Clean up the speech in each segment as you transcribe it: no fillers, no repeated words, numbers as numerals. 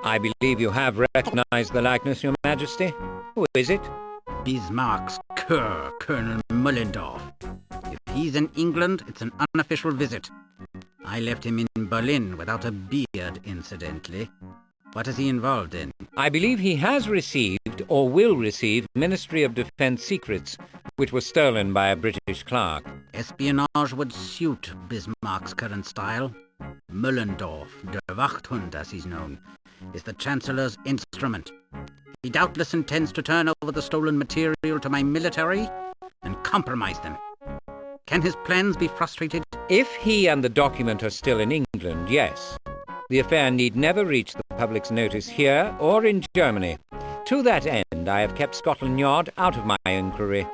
I believe you have recognized the likeness, Your Majesty. Who is it? Bismarck's cur, Colonel Mullendorf. If he's in England, it's an unofficial visit. I left him in Berlin without a beard, incidentally. What is he involved in? I believe he has received, or will receive, Ministry of Defense secrets, which were stolen by a British clerk. Espionage would suit Bismarck's current style. Mullendorf, der Wachthund as he's known, is the Chancellor's instrument. He doubtless intends to turn over the stolen material to my military and compromise them. Can his plans be frustrated? If he and the document are still in England, yes. The affair need never reach the public's notice here or in Germany. To that end, I have kept Scotland Yard out of my inquiry.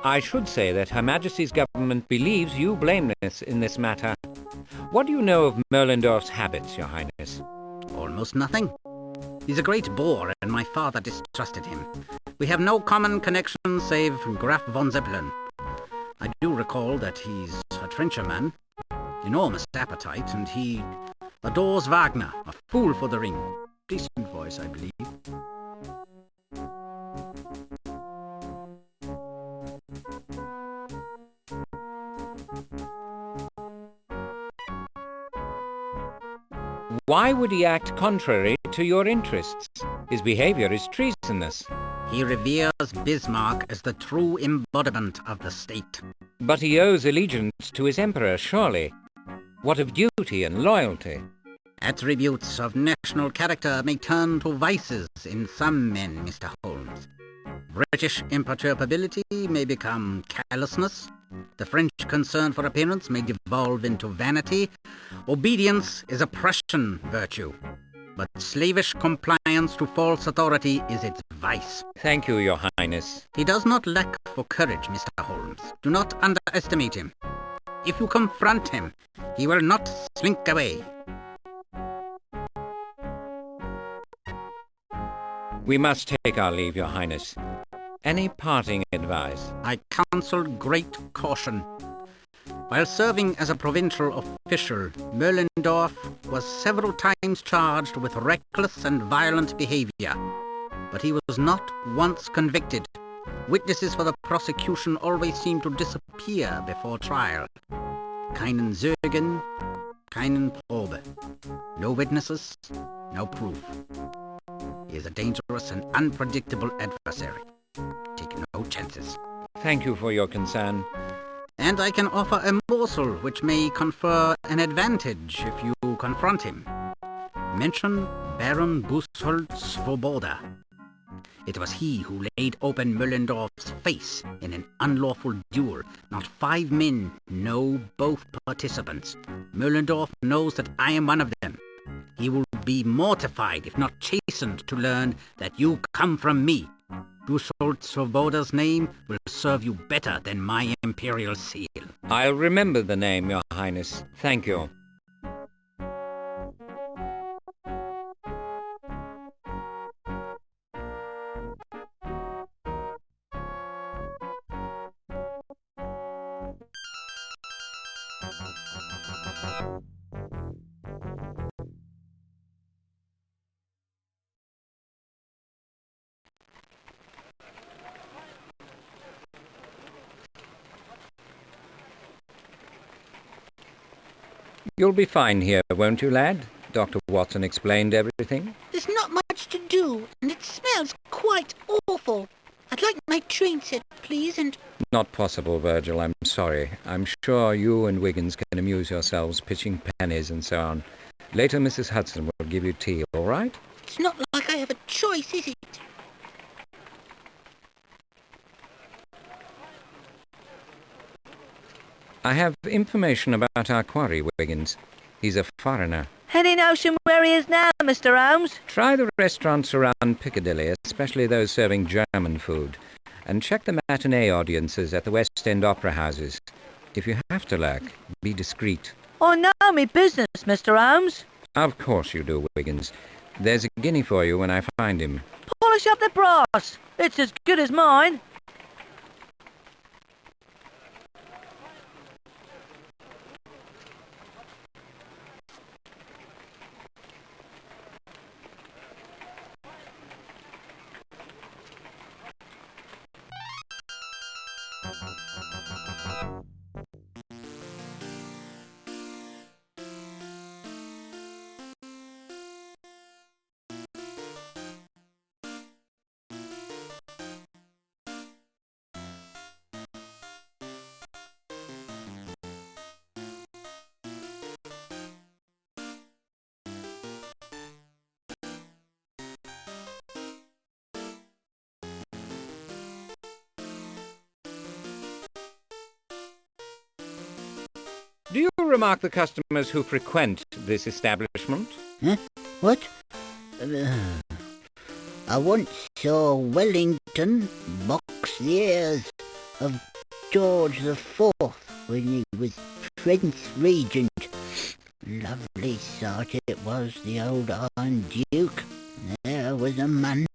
I should say that Her Majesty's government believes you blameless in this matter. What do you know of Mullendorf's habits, Your Highness? Almost nothing. He's a great bore, and my father distrusted him. We have no common connection save Graf von Zeppelin. I do recall that he's a trencherman, enormous appetite, and he adores Wagner, a fool for the ring. Decent voice, I believe. Why would he act contrary to your interests? His behavior is treasonous. He reveres Bismarck as the true embodiment of the state. But he owes allegiance to his emperor, surely. What of duty and loyalty? Attributes of national character may turn to vices in some men, Mr. Holmes. British imperturbability may become callousness. The French concern for appearance may devolve into vanity. Obedience is a Prussian virtue, but slavish compliance to false authority is its vice. Thank you, Your Highness. He does not lack for courage, Mr. Holmes. Do not underestimate him. If you confront him, he will not slink away. We must take our leave, Your Highness. Any parting advice? I counsel great caution. While serving as a provincial official, Mullendorf was several times charged with reckless and violent behavior, but he was not once convicted. Witnesses for the prosecution always seem to disappear before trial. Keinen Zeugen, keinen Probe. No witnesses, no proof. He is a dangerous and unpredictable adversary. Take no chances. Thank you for your concern. And I can offer a morsel which may confer an advantage if you confront him. Mention Baron Busshold Svoboda. It was he who laid open Mullendorf's face in an unlawful duel. Not 5 men know both participants. Mullendorf knows that I am one of them. He will be mortified, if not chastened, to learn that you come from me. Busshold Svoboda's name will serve you better than my imperial seal. I'll remember the name, Your Highness. Thank you. You'll be fine here, won't you, lad? Dr. Watson explained everything. There's not much to do, and it smells quite awful. I'd like my train set, please, and... Not possible, Virgil, I'm sorry. I'm sure you and Wiggins can amuse yourselves pitching pennies and so on. Later, Mrs. Hudson will give you tea, all right? It's not like I have a choice, is it? I have information about our quarry, Wiggins. He's a foreigner. Any notion where he is now, Mr. Holmes? Try the restaurants around Piccadilly, especially those serving German food, and check the matinee audiences at the West End opera houses. If you have to lurk, be discreet. I know me business, Mr. Holmes. Of course you do, Wiggins. There's a guinea for you when I find him. Polish up the brass. It's as good as mine. Do you remark the customers who frequent this establishment? Huh? What? I once saw Wellington box the ears of George the Fourth when he was Prince Regent. Lovely sight it was, the old Iron Duke. There was a man.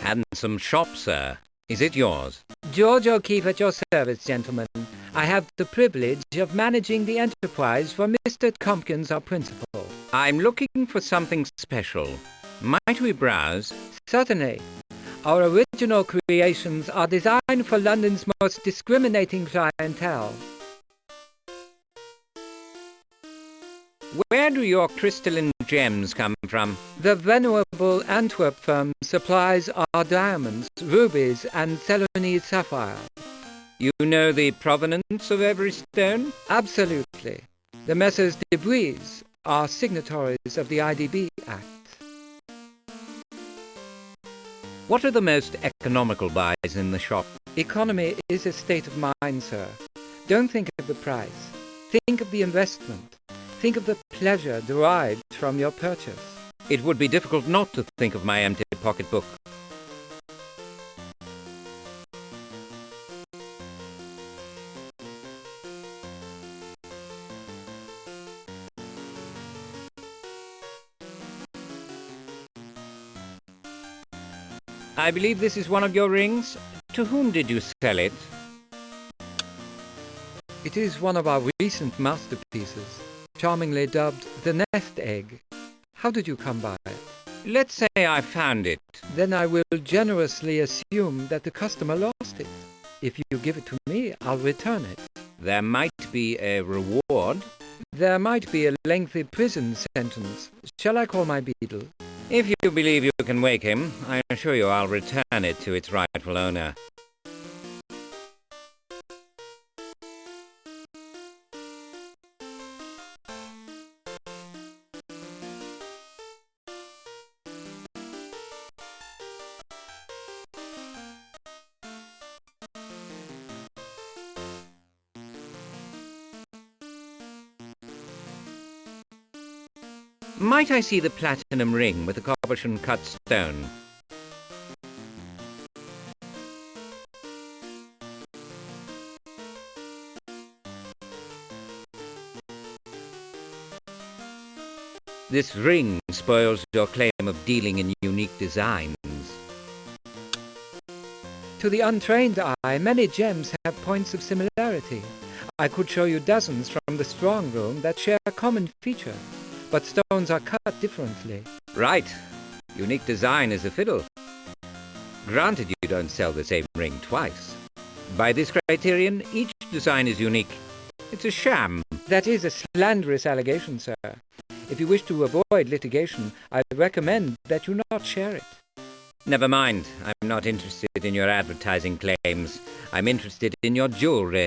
Handsome shop, sir. Is it yours? George O'Keefe at your service, gentlemen. I have the privilege of managing the enterprise for Mr. Tompkins, our principal. I'm looking for something special. Might we browse? Certainly. Our original creations are designed for London's most discriminating clientele. Where do your crystalline gems come from? The venerable Antwerp firm supplies our diamonds, rubies, and Ceylonese sapphire. You know the provenance of every stone? Absolutely. The Messrs. de Brise are signatories of the IDB Act. What are the most economical buys in the shop? Economy is a state of mind, sir. Don't think of the price. Think of the investment. Think of the pleasure derived from your purchase. It would be difficult not to think of my empty pocketbook. I believe this is one of your rings. To whom did you sell it? It is one of our recent masterpieces, charmingly dubbed the nest egg. How did you come by it? Let's say I found it. Then I will generously assume that the customer lost it. If you give it to me, I'll return it. There might be a reward. There might be a lengthy prison sentence. Shall I call my beadle? If you believe you can wake him, I assure you I'll return it to its rightful owner. Might I see the platinum ring with the cabochon cut stone? This ring spoils your claim of dealing in unique designs. To the untrained eye, many gems have points of similarity. I could show you dozens from the strong room that share a common feature, but stones are cut differently. Right. Unique design is a fiddle. Granted, you don't sell the same ring twice. By this criterion, each design is unique. It's a sham. That is a slanderous allegation, sir. If you wish to avoid litigation, I recommend that you not share it. Never mind. I'm not interested in your advertising claims. I'm interested in your jewellery.